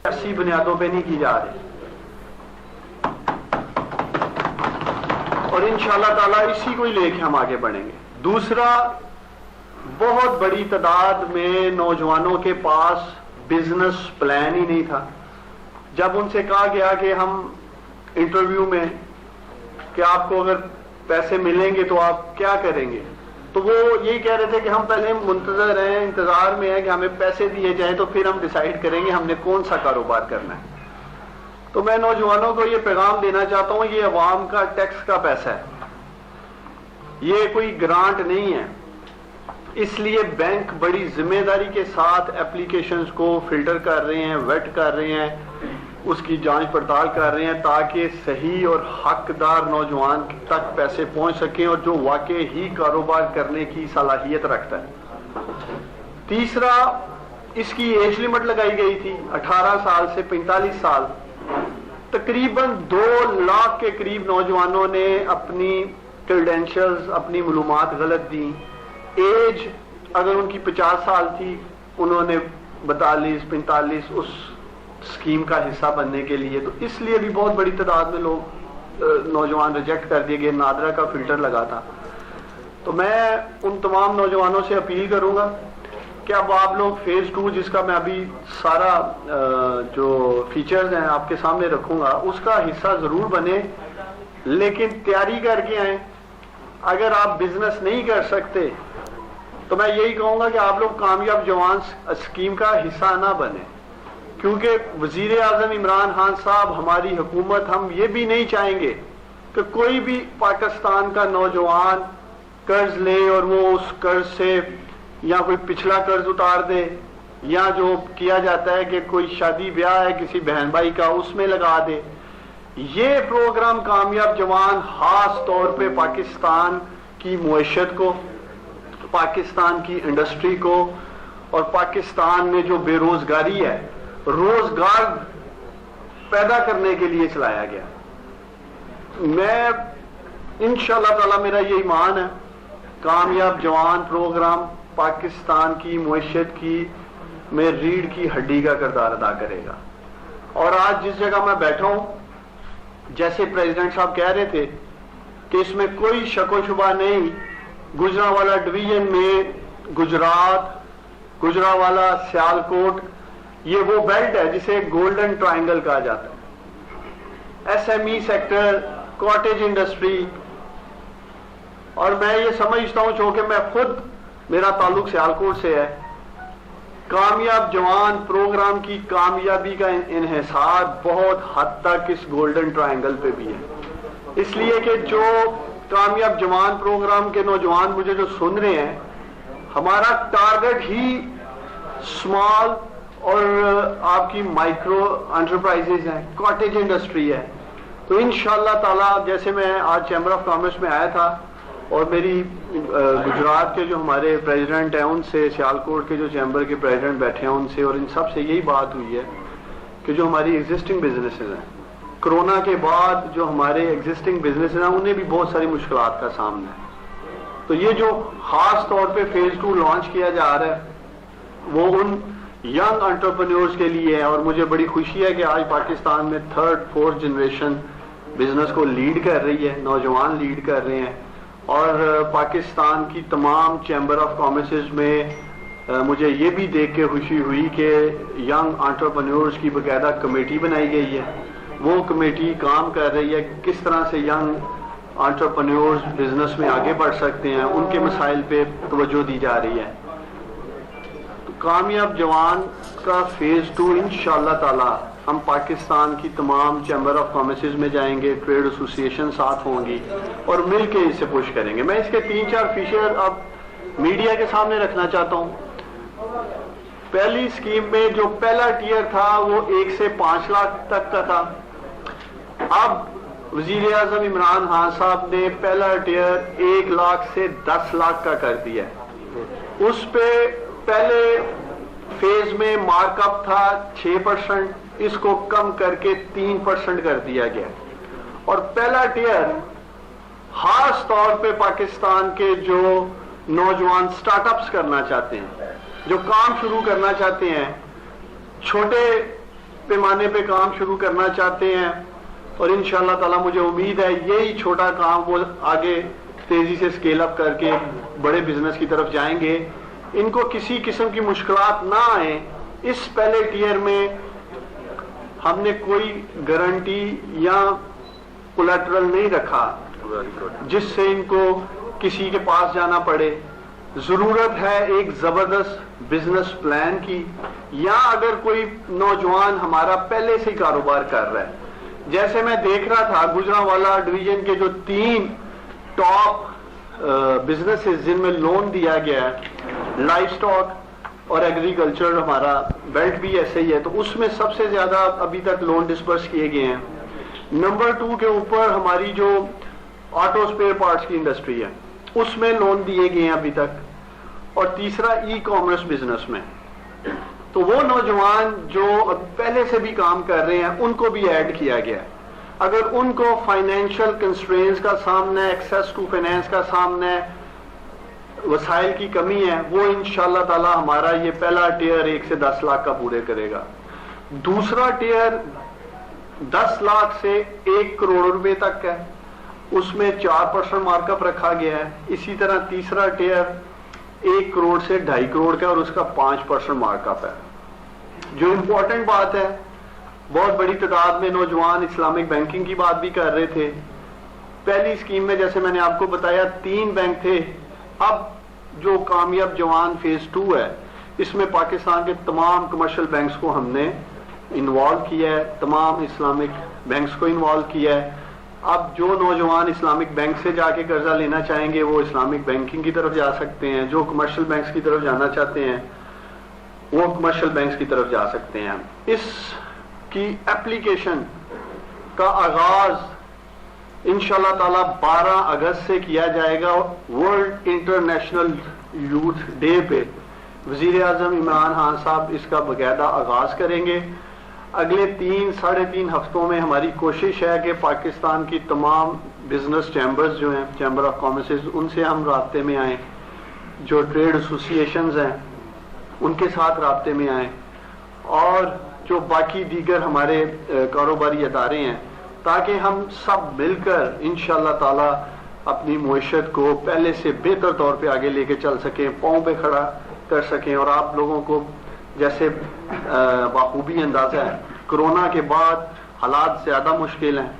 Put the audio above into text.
ایسی بنیادوں پہ نہیں کی جا رہی، اور انشاءاللہ تعالیٰ اسی کو ہی لے کے ہم آگے بڑھیں گے۔ دوسرا، بہت بڑی تعداد میں نوجوانوں کے پاس بزنس پلان ہی نہیں تھا۔ جب ان سے کہا گیا کہ ہم انٹرویو میں کہ آپ کو اگر پیسے ملیں گے تو آپ کیا کریں گے، تو وہ یہی کہہ رہے تھے کہ ہم پہلے منتظر ہیں، انتظار میں ہیں کہ ہمیں پیسے دیے جائیں تو پھر ہم ڈیسائیڈ کریں گے ہم نے کون سا کاروبار کرنا ہے۔ تو میں نوجوانوں کو یہ پیغام دینا چاہتا ہوں، یہ عوام کا ٹیکس کا پیسہ ہے، یہ کوئی گرانٹ نہیں ہے، اس لیے بینک بڑی ذمہ داری کے ساتھ اپلیکیشنز کو فلٹر کر رہے ہیں، ویٹ کر رہے ہیں، اس کی جانچ پڑتال کر رہے ہیں تاکہ صحیح اور حقدار نوجوان تک پیسے پہنچ سکیں اور جو واقعی ہی کاروبار کرنے کی صلاحیت رکھتا ہے۔ تیسرا، اس کی ایج لمٹ لگائی گئی تھی 18 سال سے 45 سال، تقریباً 2 لاکھ کے قریب نوجوانوں نے اپنی کریڈینشلز، اپنی معلومات غلط دیں۔ ایج اگر ان کی 50 سال تھی، انہوں نے 42 45 اس اسکیم کا حصہ بننے کے لیے، تو اس لیے بھی بہت بڑی تعداد میں لوگ نوجوان ریجیکٹ کر دیے گئے، نادرا کا فلٹر لگا تھا۔ تو میں ان تمام نوجوانوں سے اپیل کروں گا کہ اب آپ لوگ فیز 2 جس کا میں ابھی سارا جو فیچرز ہیں آپ کے سامنے رکھوں گا اس کا حصہ ضرور بنے، لیکن تیاری کر کے آئیں۔ اگر آپ بزنس نہیں کر سکتے تو میں یہی کہوں گا کہ آپ لوگ کامیاب جوان اسکیم کا حصہ نہ بنیں، کیونکہ وزیر اعظم عمران خان صاحب، ہماری حکومت، ہم یہ بھی نہیں چاہیں گے کہ کوئی بھی پاکستان کا نوجوان قرض لے اور وہ اس قرض سے یا کوئی پچھلا قرض اتار دے، یا جو کیا جاتا ہے کہ کوئی شادی بیاہ ہے کسی بہن بھائی کا اس میں لگا دے۔ یہ پروگرام کامیاب جوان خاص طور پہ پاکستان کی معیشت کو، پاکستان کی انڈسٹری کو اور پاکستان میں جو بے روزگاری ہے، روزگار پیدا کرنے کے لیے چلایا گیا۔ میں انشاءاللہ تعالی، میرا یہ ایمان ہے، کامیاب جوان پروگرام پاکستان کی معیشت کی میں ریڑھ کی ہڈی کا کردار ادا کرے گا۔ اور آج جس جگہ میں بیٹھا ہوں، جیسے پریزیڈنٹ صاحب کہہ رہے تھے کہ اس میں کوئی شک و شبہ نہیں، گجرانوالہ ڈویژن میں گجرات، گجرانوالہ، سیالکوٹ، یہ وہ بیلٹ ہے جسے گولڈن ٹرائنگل کہا جاتا ہے۔ S M E sector, cottage industry, اور میں یہ سمجھتا ہوں چونکہ میں خود، میرا تعلق سیالکوٹ سے ہے، کامیاب جوان پروگرام کی کامیابی کا انحصار بہت حد تک اس گولڈن ٹرائنگل پہ بھی ہے، اس لیے کہ جو کامیاب جوان پروگرام کے نوجوان مجھے جو سن رہے ہیں، ہمارا ٹارگٹ ہی اسمال اور آپ کی مائکرو انٹرپرائزز ہیں، کاٹیج انڈسٹری ہے۔ تو انشاءاللہ تعالی، جیسے میں آج چیمبر آف کامرس میں آیا تھا اور میری گجرات کے جو ہمارے پریزیڈنٹ ہیں ان سے، سیالکوٹ کے جو چیمبر کے پریزیڈنٹ بیٹھے ہیں ان سے، اور ان سب سے یہی بات ہوئی ہے کہ جو ہماری ایگزسٹنگ بزنسز ہیں، کرونا کے بعد جو ہمارے ایگزسٹنگ بزنسز ہیں انہیں بھی بہت ساری مشکلات کا سامنا ہے۔ تو یہ جو خاص طور پہ فیز 2 لانچ کیا جا رہا ہے وہ ان ینگ انٹرپرینورز کے لیے ہے، اور مجھے بڑی خوشی ہے کہ آج پاکستان میں 3rd 4th جنریشن بزنس کو لیڈ کر رہی ہے، نوجوان لیڈ کر رہے ہیں۔ اور پاکستان کی تمام چیمبر آف کامرسز میں مجھے یہ بھی دیکھ کے خوشی ہوئی کہ ینگ انٹرپرینورز کی باقاعدہ کمیٹی بنائی گئی ہے، وہ کمیٹی کام کر رہی ہے کس طرح سے ینگ انٹرپرینورز بزنس میں آگے بڑھ سکتے ہیں، ان کے مسائل پہ توجہ دی جا رہی ہے۔ تو کامیاب جوان کا فیز 2 انشاءاللہ تعالی ہم پاکستان کی تمام چیمبر آف کامرسز میں جائیں گے، ٹریڈ ایسوسیشن ساتھ ہوں گی اور مل کے اسے پش کریں گے۔ میں اس کے 3-4 فیچر اب میڈیا کے سامنے رکھنا چاہتا ہوں۔ پہلی اسکیم میں جو پہلا ٹیئر تھا وہ 1 سے 5 لاکھ تک کا تھا، اب وزیر اعظم عمران خان صاحب نے پہلا ٹیئر 1 لاکھ سے 10 لاکھ کا کر دیا۔ اس پہ پہلے فیز میں مارک اپ تھا 6%، اس کو کم کر کے 3% کر دیا گیا، اور پہلا ٹیئر خاص طور پہ پاکستان کے جو نوجوان سٹارٹ اپس کرنا چاہتے ہیں، جو کام شروع کرنا چاہتے ہیں، چھوٹے پیمانے پہ کام شروع کرنا چاہتے ہیں اور انشاءاللہ تعالی مجھے امید ہے یہی چھوٹا کام وہ آگے تیزی سے سکیل اپ کر کے بڑے بزنس کی طرف جائیں گے. ان کو کسی قسم کی مشکلات نہ آئیں. اس پہلے ٹیئر میں ہم نے کوئی گارنٹی یا کولیٹرل نہیں رکھا جس سے ان کو کسی کے پاس جانا پڑے. ضرورت ہے ایک زبردست بزنس پلان کی، یا اگر کوئی نوجوان ہمارا پہلے سے کاروبار کر رہا ہے. جیسے میں دیکھ رہا تھا گجرانوالہ ڈویژن کے جو 3 ٹاپ بزنسز جن میں لون دیا گیا ہے، لائف سٹاک اور ایگریکلچر، ہمارا بیلٹ بھی ایسے ہی ہے، تو اس میں سب سے زیادہ ابھی تک لون ڈسبرس کیے گئے ہیں. نمبر 2 کے اوپر ہماری جو آٹو اسپیئر پارٹس کی انڈسٹری ہے اس میں لون دیے گئے ہیں ابھی تک. اور تیسرا ای کامرس بزنس میں. تو وہ نوجوان جو پہلے سے بھی کام کر رہے ہیں ان کو بھی ایڈ کیا گیا ہے. اگر ان کو فائنینشیل کنسٹرینز کا سامنا ہے، ایکسیس ٹو فائنینس کا سامنا ہے، وسائل کی کمی ہے، وہ انشاءاللہ تعالی ہمارا یہ پہلا ٹیئر 1 سے 10 لاکھ کا پورے کرے گا. دوسرا ٹیئر 10 لاکھ سے 1 کروڑ روپے تک ہے، اس میں 4% مارک اپ رکھا گیا ہے. اسی طرح تیسرا ٹیئر 1 کروڑ سے 2.5 کروڑ کا اور اس کا 5% مارک اپ ہے. جو امپورٹنٹ بات ہے، بہت بڑی تعداد میں نوجوان اسلامک بینکنگ کی بات بھی کر رہے تھے. پہلی اسکیم میں جیسے میں نے آپ کو بتایا 3 بینک تھے. اب جو کامیاب جوان فیز 2 ہے اس میں پاکستان کے تمام کمرشل بینکس کو ہم نے انوالو کیا ہے، تمام اسلامک بینکس کو انوالو کیا ہے. اب جو نوجوان اسلامک بینک سے جا کے قرضہ لینا چاہیں گے وہ اسلامک بینکنگ کی طرف جا سکتے ہیں، جو کمرشل بینکس کی طرف جانا چاہتے ہیں وہ کمرشل بینکس کی طرف جا سکتے ہیں. اس کی اپلیکیشن کا آغاز انشاءاللہ تعالی 12 اگست سے کیا جائے گا. ورلڈ انٹرنیشنل یوتھ ڈے پہ وزیر اعظم عمران خان صاحب اس کا باقاعدہ آغاز کریں گے. اگلے 3-3.5 ہفتوں میں ہماری کوشش ہے کہ پاکستان کی تمام بزنس چیمبرز جو ہیں، چیمبر آف کامرسز، ان سے ہم رابطے میں آئیں، جو ٹریڈ ایسوسیشنز ہیں ان کے ساتھ رابطے میں آئیں، اور جو باقی دیگر ہمارے کاروباری ادارے ہیں، تاکہ ہم سب مل کر انشاءاللہ تعالی اپنی معیشت کو پہلے سے بہتر طور پہ آگے لے کے چل سکیں، پاؤں پہ کھڑا کر سکیں. اور آپ لوگوں کو جیسے بخوبی اندازہ ہے کرونا کے بعد حالات زیادہ مشکل ہیں.